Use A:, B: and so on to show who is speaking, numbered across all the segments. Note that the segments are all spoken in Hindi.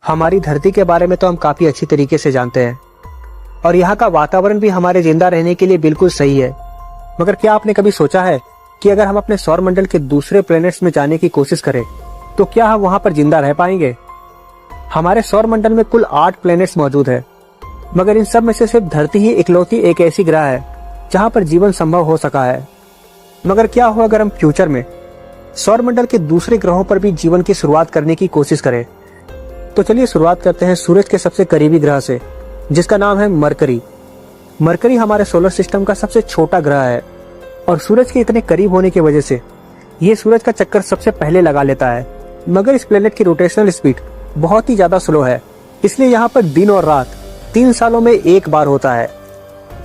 A: हमारी धरती के बारे में तो हम काफी अच्छी तरीके से जानते हैं और यहाँ का वातावरण भी हमारे जिंदा रहने के लिए बिल्कुल सही है। मगर क्या आपने कभी सोचा है कि अगर हम अपने सौर मंडल के दूसरे प्लैनेट्स में जाने की कोशिश करें तो क्या हम वहां पर जिंदा रह पाएंगे? हमारे सौर मंडल में कुल 8 प्लैनेट्स मौजूद है, मगर इन सब में से सिर्फ धरती ही इकलौती एक ऐसी ग्रह है जहां पर जीवन संभव हो सका है। मगर क्या हो अगर हम फ्यूचर में सौर मंडल के दूसरे ग्रहों पर भी जीवन की शुरुआत करने की कोशिश करें? तो चलिए शुरुआत करते हैं सूरज के सबसे करीबी ग्रह से, जिसका नाम है मरकरी। मरकरी हमारे सोलर सिस्टम का सबसे छोटा ग्रह है और सूरज के इतने करीब होने की वजह से ये सूरज का चक्कर सबसे पहले लगा लेता है। मगर इस प्लेनेट की रोटेशनल स्पीड बहुत ही ज्यादा स्लो है, इसलिए यहाँ पर दिन और रात 3 सालों में एक बार होता है।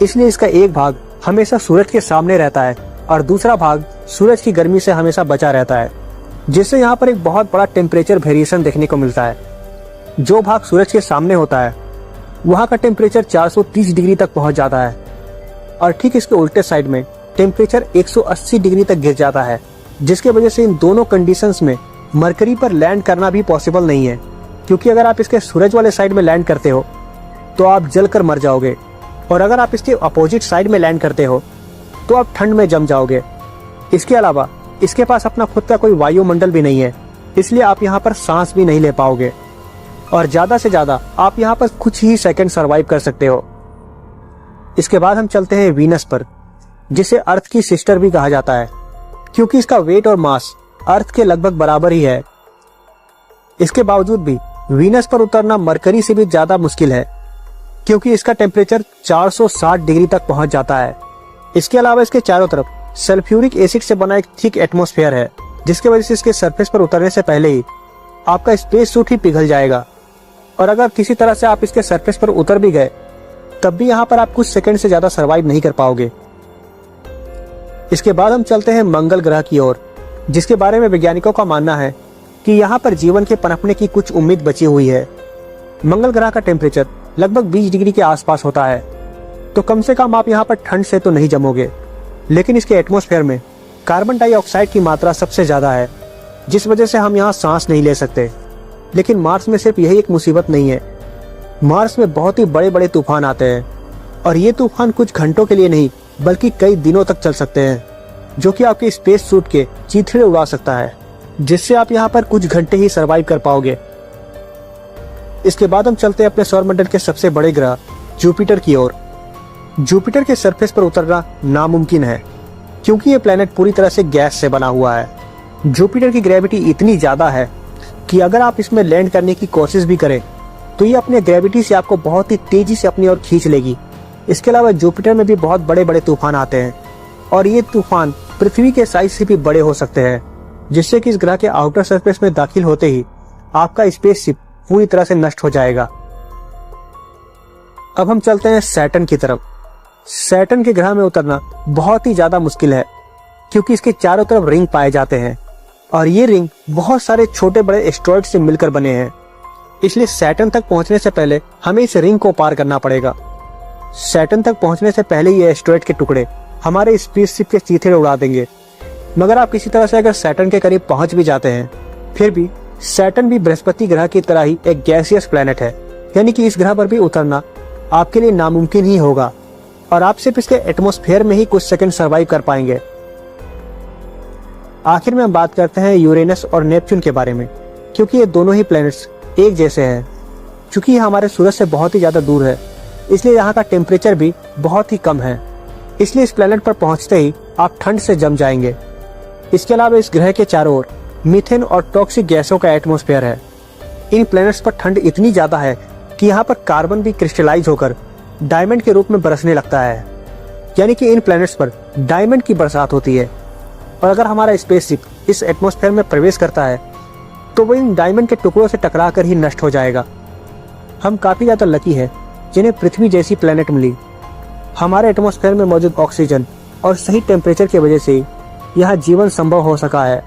A: इसलिए इसका एक भाग हमेशा सूरज के सामने रहता है और दूसरा भाग सूरज की गर्मी से हमेशा बचा रहता है, जिससे यहाँ पर एक बहुत बड़ा टेम्परेचर वेरिएशन देखने को मिलता है। जो भाग सूरज के सामने होता है वहाँ का टेम्परेचर 430 डिग्री तक पहुंच जाता है और ठीक इसके उल्टे साइड में टेम्परेचर 180 डिग्री तक गिर जाता है, जिसके वजह से इन दोनों कंडीशंस में मरकरी पर लैंड करना भी पॉसिबल नहीं है। क्योंकि अगर आप इसके सूरज वाले साइड में लैंड करते हो तो आप जलकर मर जाओगे, और अगर आप इसके अपोजिट साइड में लैंड करते हो तो आप ठंड में जम जाओगे। इसके अलावा इसके पास अपना खुद का कोई वायुमंडल भी नहीं है, इसलिए आप यहाँ पर सांस भी नहीं ले पाओगे और ज्यादा से ज्यादा आप यहाँ पर कुछ ही सेकंड सरवाइव कर सकते हो। इसके बाद हम चलते हैं वीनस पर, जिसे अर्थ की सिस्टर भी कहा जाता है, क्योंकि इसका वेट और मास अर्थ के लगभग बराबर ही है। इसके बावजूद भी वीनस पर उतरना मरकरी से भी ज्यादा मुश्किल है, क्योंकि इसका टेम्परेचर 460 डिग्री तक पहुंच जाता है। इसके अलावा इसके चारों तरफ सल्फ्यूरिक एसिड से बना एक थिक एटमॉस्फेयर है, जिसकी वजह से इसके सरफेस पर उतरने से पहले ही आपका स्पेस सूट ही पिघल जाएगा। और अगर किसी तरह से आप इसके सरफेस पर उतर भी गए तब भी यहाँ पर आप कुछ सेकंड से ज्यादा सरवाइव नहीं कर पाओगे। इसके बाद हम चलते हैं मंगल ग्रह की ओर, जिसके बारे में वैज्ञानिकों का मानना है कि यहाँ पर जीवन के पनपने की कुछ उम्मीद बची हुई है। मंगल ग्रह का टेम्परेचर लगभग 20 डिग्री के आसपास होता है, तो कम से कम आप यहाँ पर ठंड से तो नहीं जमोगे। लेकिन इसके एटमॉस्फेयर में कार्बन डाइऑक्साइड की मात्रा सबसे ज्यादा है, जिस वजह से हम यहाँ सांस नहीं ले सकते। लेकिन मार्स में सिर्फ यही एक मुसीबत नहीं है, मार्स में बहुत ही बड़े बड़े तूफान आते हैं और ये तूफान कुछ घंटों के लिए नहीं बल्कि कई दिनों तक चल सकते हैं, जो कि आपके स्पेस सूट के चीथड़े उड़ा सकता है, जिससे आप यहाँ पर कुछ घंटे ही सरवाइव कर पाओगे। इसके बाद हम चलते हैं अपने सौरमंडल के सबसे बड़े ग्रह जुपिटर की ओर। जुपिटर के सरफेस पर उतरना नामुमकिन है, क्योंकि ये प्लेनेट पूरी तरह से गैस से बना हुआ है। जुपिटर की ग्रेविटी इतनी ज्यादा है कि अगर आप इसमें लैंड करने की कोशिश भी करें तो ये अपनी ग्रेविटी से आपको बहुत ही तेजी से अपनी ओर खींच लेगी। इसके अलावा जुपिटर में भी बहुत बड़े बड़े तूफान आते हैं और ये तूफान पृथ्वी के साइज से भी बड़े हो सकते हैं, जिससे कि इस ग्रह के आउटर सरफेस में दाखिल होते ही आपका स्पेसशिप पूरी तरह से नष्ट हो जाएगा। अब हम चलते हैं सैटर्न की तरफ। सैटर्न के ग्रह में उतरना बहुत ही ज्यादा मुश्किल है, क्योंकि इसके चारों तरफ रिंग पाए जाते हैं और ये रिंग बहुत सारे छोटे बड़े एस्टेरॉयड से मिलकर बने हैं। इसलिए सैटर्न तक पहुंचने से पहले हमें इस रिंग को पार करना पड़ेगा। सैटर्न तक पहुंचने से पहले ये एस्टेरॉयड के टुकड़े हमारे स्पेसशिप के चीथड़े उड़ा देंगे। मगर आप किसी तरह से अगर सैटर्न के करीब पहुंच भी जाते हैं, फिर भी सैटर्न भी बृहस्पति ग्रह की तरह ही एक गैसियस प्लेनेट है, यानी कि इस ग्रह पर भी उतरना आपके लिए नामुमकिन ही होगा और आप सिर्फ इसके एटमॉस्फेयर में ही कुछ सेकंड सर्वाइव कर पाएंगे। आखिर में हम बात करते हैं यूरेनस और नेपच्यून के बारे में, क्योंकि ये दोनों ही प्लैनेट्स एक जैसे हैं। क्योंकि ये हमारे सूरज से बहुत ही ज्यादा दूर है, इसलिए यहाँ का टेम्परेचर भी बहुत ही कम है, इसलिए इस प्लैनेट पर पहुंचते ही आप ठंड से जम जाएंगे। इसके अलावा इस ग्रह के चारों ओर मीथेन और टॉक्सिक गैसों का एटमॉस्फेयर है। इन प्लैनेट्स पर ठंड इतनी ज्यादा है कि यहाँ पर कार्बन भी क्रिस्टलाइज होकर डायमंड के रूप में बरसने लगता है, यानी कि इन प्लैनेट्स पर डायमंड की बरसात होती है। और अगर हमारा स्पेसशिप इस एटमॉस्फेयर में प्रवेश करता है तो वो इन डायमंड के टुकड़ों से टकराकर ही नष्ट हो जाएगा। हम काफी ज्यादा लकी हैं जिन्हें पृथ्वी जैसी प्लेनेट मिली। हमारे एटमॉस्फेयर में मौजूद ऑक्सीजन और सही टेम्परेचर की वजह से यहाँ जीवन संभव हो सका है।